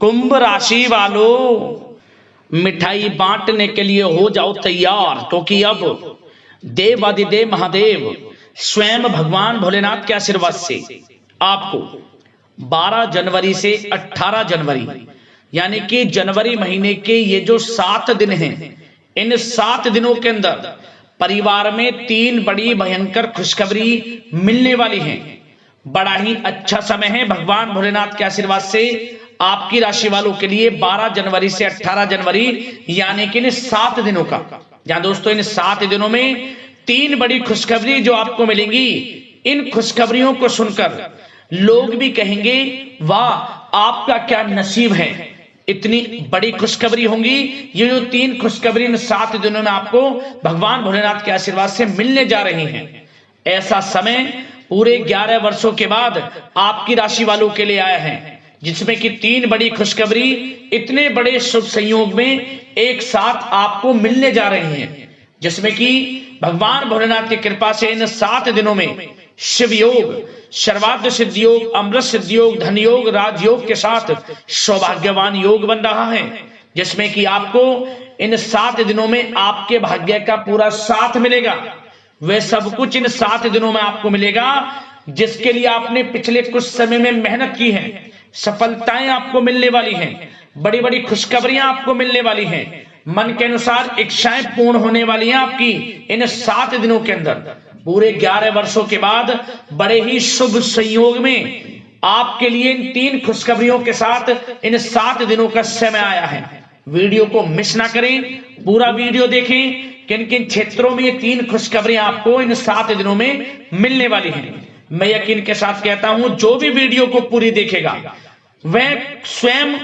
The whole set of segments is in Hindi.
कुंभ राशि वालों, मिठाई बांटने के लिए हो जाओ तैयार, क्योंकि अब देवादिदेव महादेव स्वयं भगवान भोलेनाथ के आशीर्वाद से आपको 12 जनवरी से 18 जनवरी यानी कि जनवरी महीने के ये जो 7 दिन हैं, इन 7 दिनों के अंदर परिवार में 3 बड़ी भयंकर खुशखबरी मिलने वाली हैं। बड़ा ही अच्छा समय है भगवान भोलेनाथ के आशीर्वाद से आपकी राशि वालों के लिए 12 जनवरी से 18 जनवरी यानी कि इन 7 दिनों का। जहां दोस्तों इन 7 दिनों में 3 बड़ी खुशखबरी जो आपको मिलेंगी, इन खुशखबरियों को सुनकर लोग भी कहेंगे वाह आपका क्या नसीब है, इतनी बड़ी खुशखबरी होंगी। ये जो 3 खुशखबरी इन 7 दिनों में आपको भगवान भोलेनाथ के आशीर्वाद से मिलने जा रही हैं। ऐसा समय पूरे 11 वर्षों के बाद आपकी राशि वालों के लिए आया है, जिसमें कि 3 बड़ी खुशखबरी इतने बड़े शुभ संयोग में एक साथ आपको मिलने जा रही हैं, जिसमें कि भगवान भोलेनाथ की कृपा से इन 7 दिनों में शिव योग, सर्वार्थ सिद्धि योग, अमृत सिद्धि योग, धन योग, राजयोग के साथ सौभाग्यवान योग बन रहा है, जिसमें कि आपको इन 7 दिनों में आपके भाग्य का पूरा साथ मिलेगा। वह सब कुछ इन 7 दिनों में आपको मिलेगा जिसके लिए आपने पिछले कुछ समय में मेहनत की है। सफलताएं आपको मिलने वाली हैं, बड़ी बड़ी खुशखबरियां आपको मिलने वाली हैं, मन के अनुसार इच्छाएं पूर्ण होने वाली हैं आपकी इन 7 दिनों के अंदर। पूरे 11 वर्षों के बाद बड़े ही शुभ संयोग में आपके लिए इन 3 खुशखबरियों के साथ इन 7 दिनों का समय आया है। वीडियो को मिस ना करें, पूरा वीडियो देखें, किन किन क्षेत्रों में ये 3 खुशखबरियां आपको इन 7 दिनों में मिलने वाली हैं। मैं यकीन के साथ कहता हूं जो भी वीडियो को पूरी देखेगा वह स्वयं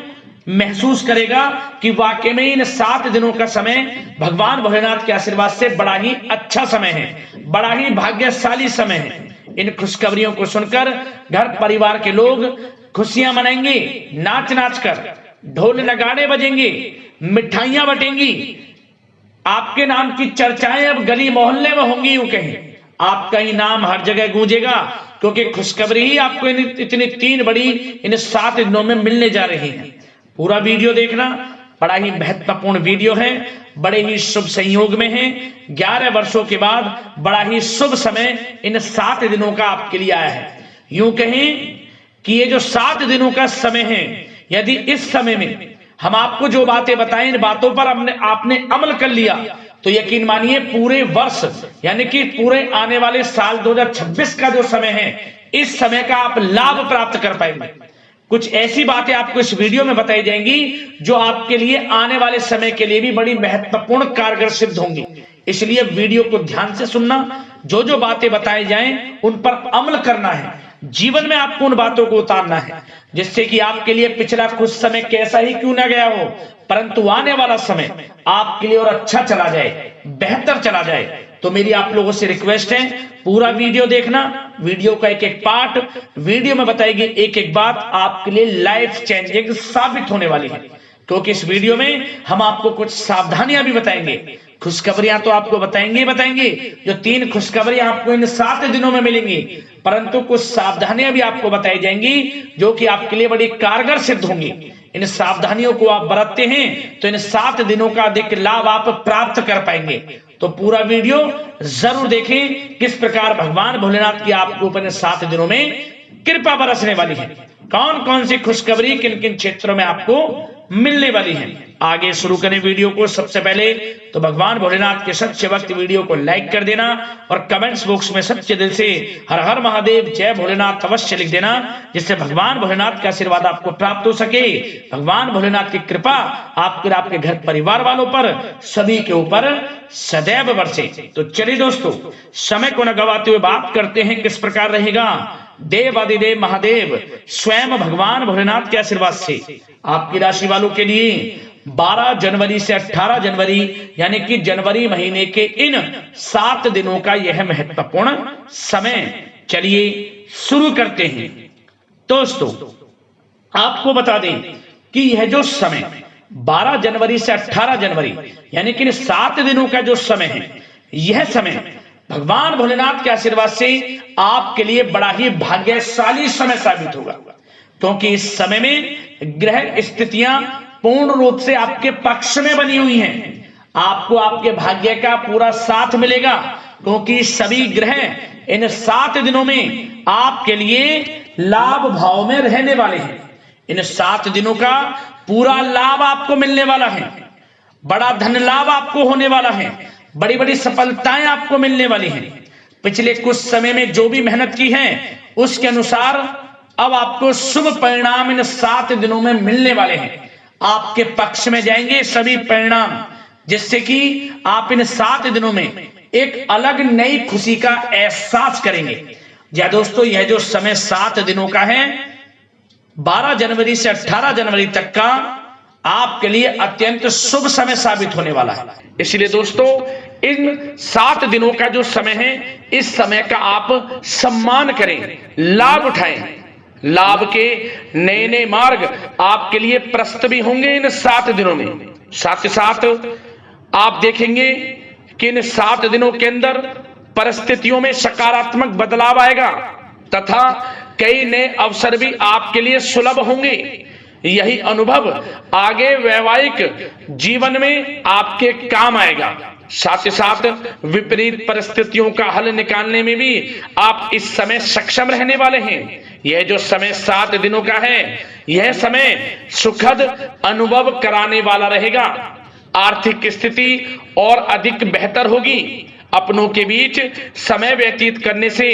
महसूस करेगा कि वाकई में इन 7 दिनों का समय भगवान भोलेनाथ के आशीर्वाद से बड़ा ही अच्छा समय है, बड़ा ही भाग्यशाली समय है। इन खुशखबरियों को सुनकर घर परिवार के लोग खुशियां मनाएंगे, नाच नाच कर, ढोल नगाड़े बजेंगे, मिठाइयां बटेंगी, आपके नाम की चर्चाएं अब गली मोहल्ले में होंगी। यूं कहें आपका ही नाम हर जगह गूंजेगा, क्योंकि खुशखबरी ही आपको इतनी 3 बड़ी इन 7 दिनों में मिलने जा रही है। पूरा वीडियो देखना, बड़ा ही महत्वपूर्ण वीडियो है, बड़े ही शुभ संयोग में है। 11 वर्षों के बाद बड़ा ही शुभ समय इन 7 दिनों का आपके लिए आया है। यूं कहें कि ये जो 7 दिनों का समय है, यदि इस समय में हम आपको जो बातें बताएं, इन बातों पर आपने अमल कर लिया तो यकीन मानिए पूरे वर्ष यानी कि पूरे आने वाले साल 2026 का जो समय है, इस समय का आप लाभ प्राप्त कर पाएंगे। कुछ ऐसी बातें आपको इस वीडियो में बताई जाएंगी जो आपके लिए आने वाले समय के लिए भी बड़ी महत्वपूर्ण कारगर सिद्ध होंगी। इसलिए वीडियो को ध्यान से सुनना, जो जो बातें बताई जाएं उन पर अमल करना है, जीवन में आपको उन बातों को उतारना है, जिससे कि आपके लिए पिछला कुछ समय कैसा ही क्यों ना गया हो, परंतु आने वाला समय आपके लिए और अच्छा चला जाए, बेहतर चला जाए। तो मेरी आप लोगों से रिक्वेस्ट है, पूरा वीडियो देखना, वीडियो का एक एक पार्ट, वीडियो में बताएगी एक एक बात आपके लिए लाइफ चेंजिंग साबित होने वाली है। क्योंकि इस वीडियो में हम आपको कुछ सावधानियां भी बताएंगे। खुशखबरियां तो आपको बताएंगे, जो 3 खुशखबरियां आपको इन 7 दिनों में मिलेंगी, परंतु कुछ सावधानियां भी आपको बताई जाएंगी जो कि आपके लिए बड़ी कारगर सिद्ध होंगी। इन सावधानियों को आप बरतते हैं तो इन 7 दिनों का अधिक लाभ आप प्राप्त कर पाएंगे। तो पूरा वीडियो जरूर देखें, किस प्रकार भगवान भोलेनाथ की आपके ऊपर इन 7 दिनों में कृपा बरसने वाली है, कौन कौन सी खुशखबरी किन किन क्षेत्रों में आपको मिलने वाली है। आगे शुरू करें वीडियो को। सबसे पहले तो भगवान भोलेनाथ के सच्चे भक्त वीडियो को लाइक कर देना और कमेंट्स बॉक्स में सच्चे दिल से हर हर महादेव जय भोलेनाथ अवश्य लिख देना, जिससे भगवान भोलेनाथ का आशीर्वाद आपको प्राप्त हो सके, भगवान भोलेनाथ की कृपा आपके घर परिवार वालों पर सभी के ऊपर सदैव बरसे। तो चलिए दोस्तों, समय को न गवाते हुए बात करते हैं किस प्रकार रहेगा देवादिदेव महादेव स्वयं भगवान भोलेनाथ के आशीर्वाद से आपकी राशि वालों के लिए 12 जनवरी से 18 जनवरी यानी कि जनवरी महीने के इन 7 दिनों का यह महत्वपूर्ण समय। चलिए शुरू करते हैं। दोस्तों आपको बता दें कि यह जो समय 12 जनवरी से 18 जनवरी यानी कि इन 7 दिनों का जो समय है, यह समय भगवान भोलेनाथ के आशीर्वाद से आपके लिए बड़ा ही भाग्यशाली समय साबित होगा। क्योंकि इस समय में ग्रह स्थितियां पूर्ण रूप से आपके पक्ष में बनी हुई हैं। आपको आपके भाग्य का पूरा साथ मिलेगा, क्योंकि सभी ग्रह इन 7 दिनों में आपके लिए लाभ भाव में रहने वाले हैं। इन 7 दिनों का पूरा लाभ आपको मिलने वाला है। बड़ा धन लाभ आपको होने वाला है। बड़ी बड़ी सफलताएं आपको मिलने वाली हैं। पिछले कुछ समय में जो भी मेहनत की है उसके अनुसार अब आपको शुभ परिणाम इन 7 दिनों में मिलने वाले हैं। आपके पक्ष में जाएंगे सभी परिणाम, जिससे कि आप इन 7 दिनों में एक अलग नई खुशी का एहसास करेंगे। या दोस्तों, यह जो समय 7 दिनों का है, 12 जनवरी से 18 जनवरी तक का आपके लिए अत्यंत शुभ समय साबित होने वाला है। इसलिए दोस्तों, इन 7 दिनों का जो समय है, इस समय का आप सम्मान करें, लाभ उठाएं। लाभ के नए नए मार्ग आपके लिए प्रशस्त भी होंगे इन 7 दिनों में। साथ ही साथ आप देखेंगे कि इन 7 दिनों के अंदर परिस्थितियों में सकारात्मक बदलाव आएगा तथा कई नए अवसर भी आपके लिए सुलभ होंगे। यही अनुभव आगे वैवाहिक जीवन में आपके काम आएगा। साथ ही साथ विपरीत परिस्थितियों का हल निकालने में भी आप इस समय सक्षम रहने वाले हैं। यह जो समय 7 दिनों का है, यह समय सुखद अनुभव कराने वाला रहेगा। आर्थिक स्थिति और अधिक बेहतर होगी। अपनों के बीच समय व्यतीत करने से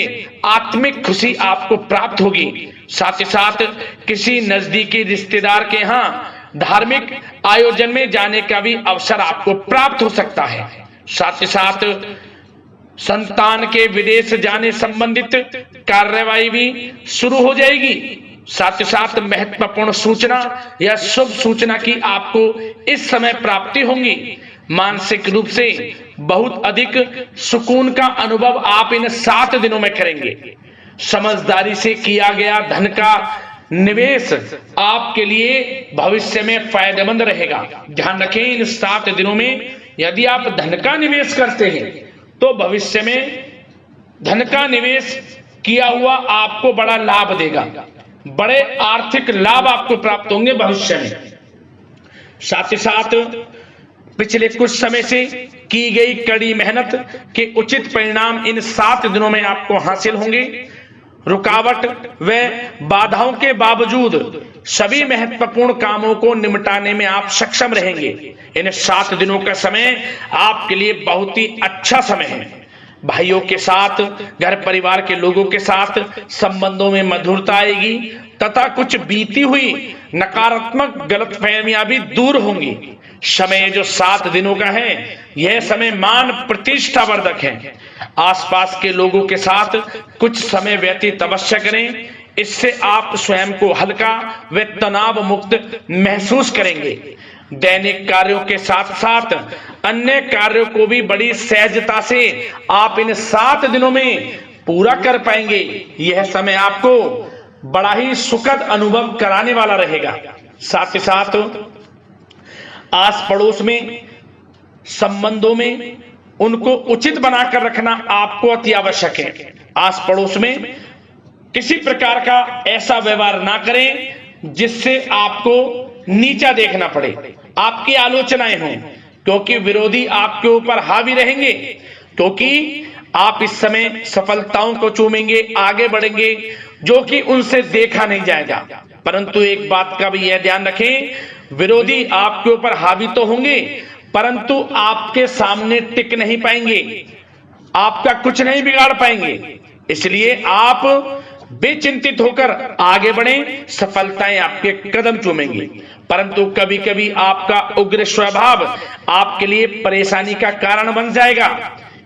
आत्मिक खुशी आपको प्राप्त होगी। साथ ही साथ किसी नजदीकी रिश्तेदार के यहाँ धार्मिक आयोजन में जाने का भी अवसर आपको प्राप्त हो सकता है। साथ ही साथ संतान के विदेश जाने संबंधित कार्यवाही भी शुरू हो जाएगी। साथ ही साथ महत्वपूर्ण सूचना या शुभ सूचना की आपको इस समय प्राप्ति होगी। मानसिक रूप से बहुत अधिक सुकून का अनुभव आप इन 7 दिनों में करेंगे। समझदारी से किया गया धन का निवेश आपके लिए भविष्य में फायदेमंद रहेगा। ध्यान रखें, इन 7 दिनों में यदि आप धन का निवेश करते हैं तो भविष्य में धन का निवेश किया हुआ आपको बड़ा लाभ देगा। बड़े आर्थिक लाभ आपको प्राप्त होंगे भविष्य में। साथ ही साथ पिछले कुछ समय से की गई कड़ी मेहनत के उचित परिणाम इन 7 दिनों में आपको हासिल होंगे। रुकावट व बाधाओं के बावजूद सभी महत्वपूर्ण कामों को निपटाने में आप सक्षम रहेंगे। इन 7 दिनों का समय आपके लिए बहुत ही अच्छा समय है। भाइयों के साथ, घर परिवार के लोगों के साथ संबंधों में मधुरता आएगी तथा कुछ बीती हुई नकारात्मक गलतफहमियां भी दूर होंगी। समय जो 7 दिनों का है, यह समय मान प्रतिष्ठा वर्धक है। आसपास के लोगों के साथ कुछ समय व्यतीत अवश्य करें। इससे आप स्वयं को हल्का व तनाव मुक्त महसूस करेंगे। दैनिक कार्यों के साथ साथ अन्य कार्यों को भी बड़ी सहजता से आप इन 7 दिनों में पूरा कर पाएंगे। यह समय आपको बड़ा ही सुखद अनुभव कराने वाला रहेगा। साथ ही साथ आस पड़ोस में संबंधों में उनको उचित बनाकर रखना आपको अति आवश्यक है। आस पड़ोस में किसी प्रकार का ऐसा व्यवहार ना करें जिससे आपको नीचा देखना पड़े, आपकी आलोचनाएं हों, क्योंकि विरोधी आपके ऊपर हावी रहेंगे। क्योंकि आप इस समय सफलताओं को चूमेंगे, आगे बढ़ेंगे, जो कि उनसे देखा नहीं जाएगा। परंतु एक बात का भी यह ध्यान रखें, विरोधी आपके ऊपर हावी तो होंगे परंतु आपके सामने टिक नहीं पाएंगे, आपका कुछ नहीं बिगाड़ पाएंगे। इसलिए आप बेचिंतित होकर आगे बढ़ें, सफलताएं आपके कदम चूमेंगी। परंतु कभी कभी आपका उग्र स्वभाव आपके लिए परेशानी का कारण बन जाएगा।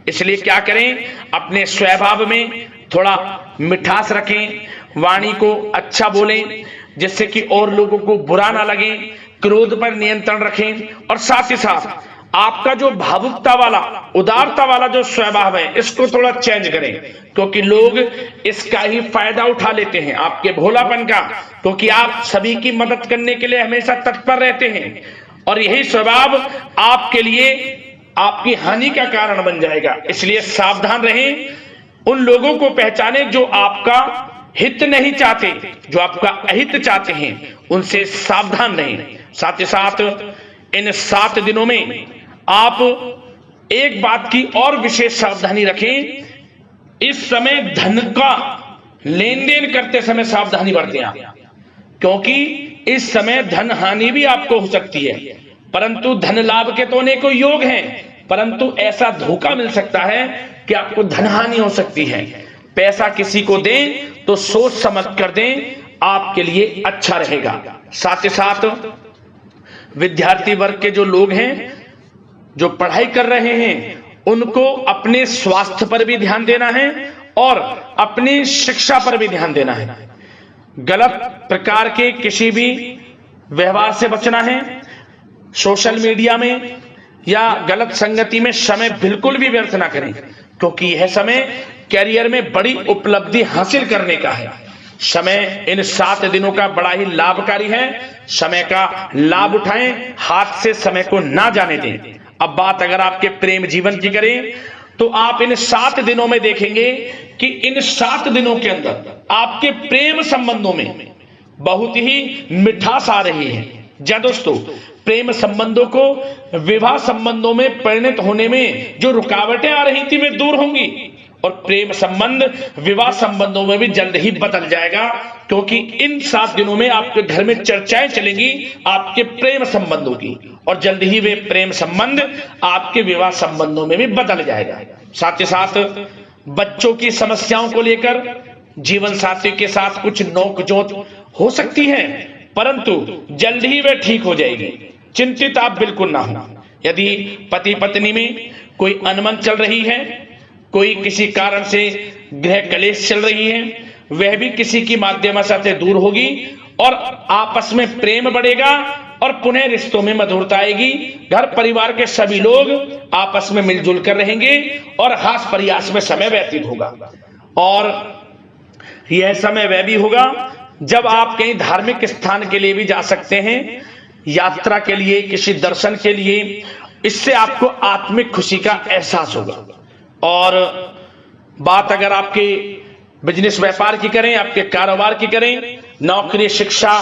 इसलिए क्या करें, अपने स्वभाव में थोड़ा मिठास रखें, वाणी को अच्छा बोलें जिससे कि और लोगों को बुरा ना लगे, क्रोध पर नियंत्रण रखें। और साथ ही साथ आपका जो भावुकता वाला, उदारता वाला जो स्वभाव है, इसको थोड़ा चेंज करें, क्योंकि लोग इसका ही फायदा उठा लेते हैं, आपके भोलापन का, क्योंकि आप सभी की मदद करने के लिए हमेशा तत्पर रहते हैं। और यही स्वभाव आपके लिए आपकी हानि का कारण बन जाएगा। इसलिए सावधान रहें, उन लोगों को पहचानें जो आपका हित नहीं चाहते, जो आपका अहित चाहते हैं, उनसे सावधान रहें। साथ ही साथ इन 7 दिनों में आप एक बात की और विशेष सावधानी रखें, इस समय धन का लेन देन करते समय सावधानी बरतें आप, क्योंकि इस समय धन हानि भी आपको हो सकती है, परंतु धन लाभ के तो अनेकों योग हैं, परंतु ऐसा धोखा मिल सकता है कि आपको धन हानि हो सकती है। पैसा किसी को दें तो सोच समझ कर दें, आपके लिए अच्छा रहेगा। साथ ही साथ विद्यार्थी वर्ग के जो लोग हैं, जो पढ़ाई कर रहे हैं, उनको अपने स्वास्थ्य पर भी ध्यान देना है और अपनी शिक्षा पर भी ध्यान देना है। गलत प्रकार के किसी भी व्यवहार से बचना है। सोशल मीडिया में या गलत संगति में समय बिल्कुल भी व्यर्थ ना करें, क्योंकि यह समय कैरियर में बड़ी उपलब्धि हासिल करने का है। समय इन 7 दिनों का बड़ा ही लाभकारी है। समय का लाभ उठाएं, हाथ से समय को ना जाने दें। अब बात अगर आपके प्रेम जीवन की करें, तो आप इन 7 दिनों में देखेंगे कि इन 7 दिनों के अंदर आपके प्रेम संबंधों में बहुत ही मिठास आ रही है। जी दोस्तों, प्रेम संबंधों को विवाह संबंधों में परिणत होने में जो रुकावटें आ रही थी, वे दूर होंगी और प्रेम संबंध विवाह संबंधों में भी जल्द ही बदल जाएगा, क्योंकि इन 7 दिनों में आपके घर में चर्चाएं चलेंगी आपके प्रेम संबंधों की, और जल्द ही वे प्रेम संबंध आपके विवाह संबंधों में भी बदल जाएगा। साथ ही साथ बच्चों की समस्याओं को लेकर जीवन साथी के साथ कुछ नोकझोंक हो सकती है, परंतु जल्द ही वे ठीक हो जाएगी। चिंतित आप बिल्कुल ना हो। यदि पति पत्नी में कोई अनबन चल रही है, कोई किसी कारण से गृह कलेश चल रही है, वह भी किसी की माध्यम से दूर होगी और आपस में प्रेम बढ़ेगा और पुनः रिश्तों में मधुरता आएगी। घर परिवार के सभी लोग आपस में मिलजुल कर रहेंगे और हास प्रयास में समय व्यतीत होगा। और यह समय वह भी होगा जब आप कहीं धार्मिक स्थान के लिए भी जा सकते हैं, यात्रा के लिए, किसी दर्शन के लिए। इससे आपको आत्मिक खुशी का एहसास होगा। और बात अगर आपके बिजनेस व्यापार की करें, आपके कारोबार की करें, नौकरी, शिक्षा,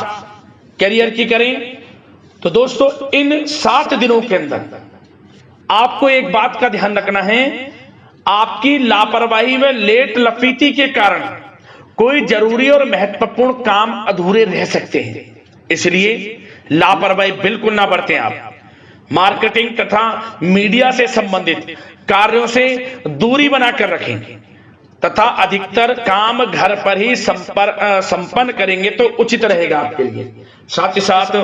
करियर की करें, तो दोस्तों इन 7 दिनों के अंदर आपको एक बात का ध्यान रखना है, आपकी लापरवाही व लेट लफीती के कारण कोई जरूरी और महत्वपूर्ण काम अधूरे रह सकते हैं। इसलिए लापरवाही बिल्कुल ना बरतें आप। मार्केटिंग तथा मीडिया से संबंधित कार्यों से दूरी बनाकर रखें तथा अधिकतर काम घर पर ही संपन्न करेंगे तो उचित रहेगा आपके लिए। साथ ही साथ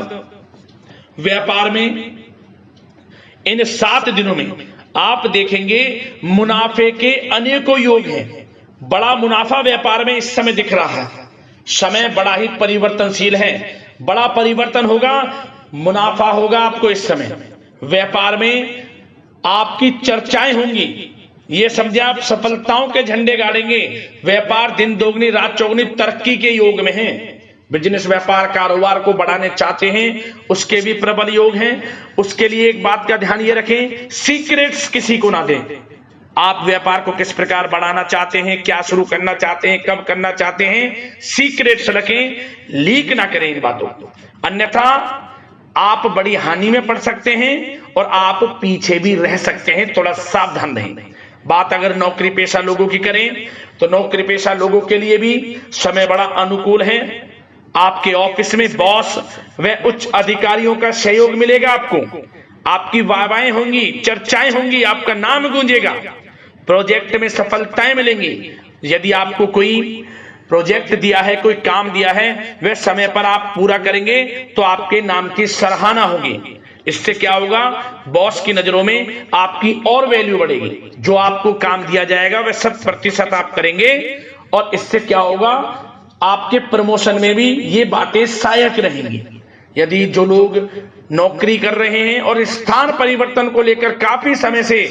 व्यापार में इन 7 दिनों में आप देखेंगे मुनाफे के अनेकों योग हैं। बड़ा मुनाफा व्यापार में इस समय दिख रहा है। समय बड़ा ही परिवर्तनशील है, बड़ा परिवर्तन होगा, मुनाफा होगा आपको इस समय। व्यापार में आपकी चर्चाएं होंगी, ये समझे आप सफलताओं के झंडे गाड़ेंगे। व्यापार दिन दोगुनी रात चौगुनी तरक्की के योग में है। बिजनेस व्यापार कारोबार को बढ़ाने चाहते हैं, उसके भी प्रबल योग हैं। उसके लिए एक बात का ध्यान ये रखें, सीक्रेट्स किसी को ना दें। आप व्यापार को किस प्रकार बढ़ाना चाहते हैं, क्या शुरू करना चाहते हैं, कब करना चाहते हैं, सीक्रेट्स रखें, लीक ना करें इन बातों को, अन्यथा आप बड़ी हानि में पड़ सकते हैं और आप पीछे भी रह सकते हैं। थोड़ा सावधान रहें। बात अगर नौकरी पेशा लोगों की करें, तो नौकरी पेशा लोगों के लिए भी समय बड़ा अनुकूल है। आपके ऑफिस में बॉस व उच्च अधिकारियों का सहयोग मिलेगा आपको, आपकी वाहवाहें होंगी, चर्चाएं होंगी, आपका नाम गूंजेगा, प्रोजेक्ट में सफलताएं मिलेंगी। यदि आपको कोई प्रोजेक्ट दिया है, कोई काम दिया है, वह समय पर आप पूरा करेंगे तो आपके नाम की सराहना होगी। इससे क्या होगा, बॉस की नजरों में आपकी और वैल्यू बढ़ेगी। जो आपको काम दिया जाएगा वह 100% आप करेंगे और इससे क्या होगा, आपके प्रमोशन में भी ये बातें सहायक रहेंगी। यदि जो लोग नौकरी कर रहे हैं और स्थान परिवर्तन को लेकर काफी समय से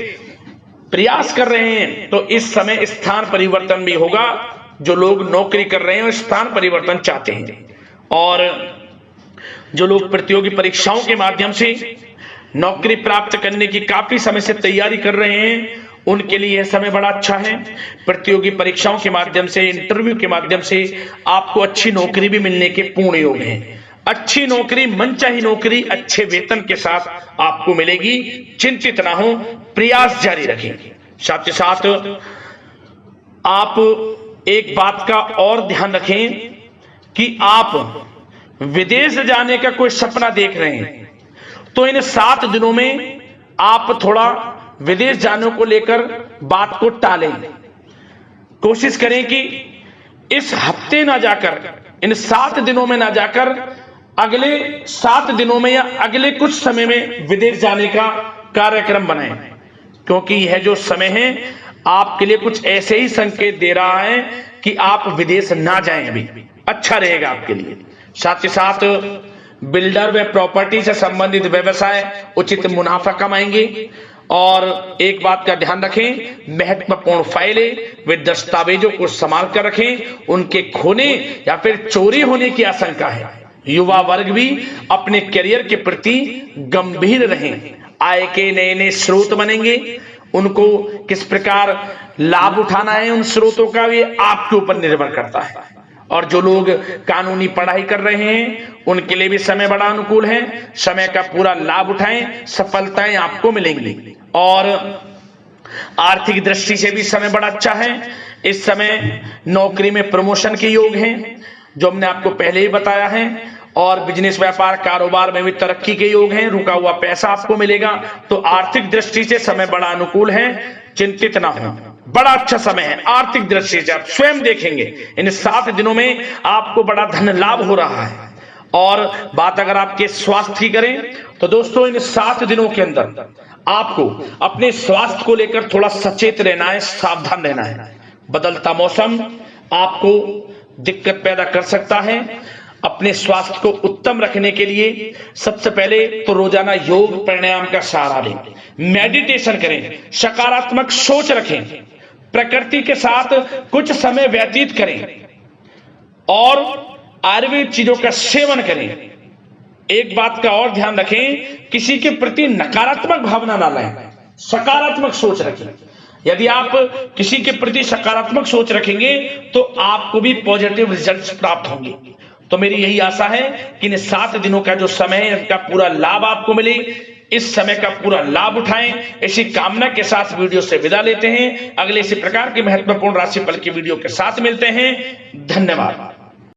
प्रयास कर रहे हैं, तो इस समय स्थान परिवर्तन भी होगा। जो लोग नौकरी कर रहे हैं और स्थान परिवर्तन चाहते हैं, और जो लोग प्रतियोगी परीक्षाओं के माध्यम से नौकरी प्राप्त करने की काफी समय से तैयारी कर रहे हैं, उनके लिए यह समय बड़ा अच्छा है। प्रतियोगी परीक्षाओं के माध्यम से, इंटरव्यू के माध्यम से आपको अच्छी नौकरी भी मिलने के पूर्ण योग हैं। अच्छी नौकरी, मनचाही नौकरी अच्छे वेतन के साथ आपको मिलेगी। चिंतित ना हो, प्रयास जारी रखें। साथ ही साथ आप एक बात का और ध्यान रखें कि आप विदेश जाने का कोई सपना देख रहे हैं तो इन 7 दिनों में आप थोड़ा विदेश जाने को लेकर बात को टालें। कोशिश करें कि इस हफ्ते ना जाकर, इन 7 दिनों में ना जाकर अगले 7 दिनों में या अगले कुछ समय में विदेश जाने का कार्यक्रम बनाएं, क्योंकि यह जो समय है आपके लिए कुछ ऐसे ही संकेत दे रहा है कि आप विदेश ना जाएं। अभी अच्छा रहेगा आपके लिए। साथ ही साथ बिल्डर व प्रॉपर्टी से संबंधित व्यवसाय उचित मुनाफा कमाएंगे। और एक बात का ध्यान रखें, महत्वपूर्ण फाइलें व दस्तावेजों को संभाल कर रखें, उनके खोने या फिर चोरी होने की आशंका है। युवा वर्ग भी अपने करियर के प्रति गंभीर रहें। आय के नए नए स्रोत बनेंगे, उनको किस प्रकार लाभ उठाना है उन स्रोतों का, ये आपके ऊपर निर्भर करता है। और जो लोग कानूनी पढ़ाई कर रहे हैं उनके लिए भी समय बड़ा अनुकूल है। समय का पूरा लाभ उठाएं, सफलताएं आपको मिलेंगी। और आर्थिक दृष्टि से भी समय बड़ा अच्छा है। इस समय नौकरी में प्रमोशन के योग हैं, जो हमने आपको पहले ही बताया है। और बिजनेस, व्यापार, कारोबार में भी तरक्की के योग हैं। रुका हुआ पैसा आपको मिलेगा। तो आर्थिक दृष्टि से समय बड़ा अनुकूल है, चिंतित ना हो, बड़ा अच्छा समय है। आर्थिक दृष्टि से आप स्वयं देखेंगे इन 7 दिनों में आपको बड़ा धन लाभ हो रहा है। और बात अगर आपके स्वास्थ्य की करें तो दोस्तों, इन 7 दिनों के अंदर आपको अपने स्वास्थ्य को लेकर थोड़ा सचेत रहना है, सावधान रहना है। बदलता मौसम आपको दिक्कत पैदा कर सकता है। अपने स्वास्थ्य को उत्तम रखने के लिए सबसे पहले तो रोजाना योग प्राणायाम का सहारा लें, मेडिटेशन करें, सकारात्मक सोच रखें, प्रकृति के साथ कुछ समय व्यतीत करें और आयुर्वेद चीजों का सेवन करें। एक बात का और ध्यान रखें, किसी के प्रति नकारात्मक भावना ना लाएं, सकारात्मक सोच रखें। यदि आप किसी के प्रति सकारात्मक सोच रखेंगे तो आपको भी पॉजिटिव रिजल्ट्स प्राप्त होंगे। तो मेरी यही आशा है कि इन 7 दिनों का जो समय है इसका पूरा लाभ आपको मिले। इस समय का पूरा लाभ उठाएं, इसी कामना के साथ वीडियो से विदा लेते हैं। अगले इसी प्रकार के महत्वपूर्ण राशिफल की वीडियो के साथ मिलते हैं। धन्यवाद।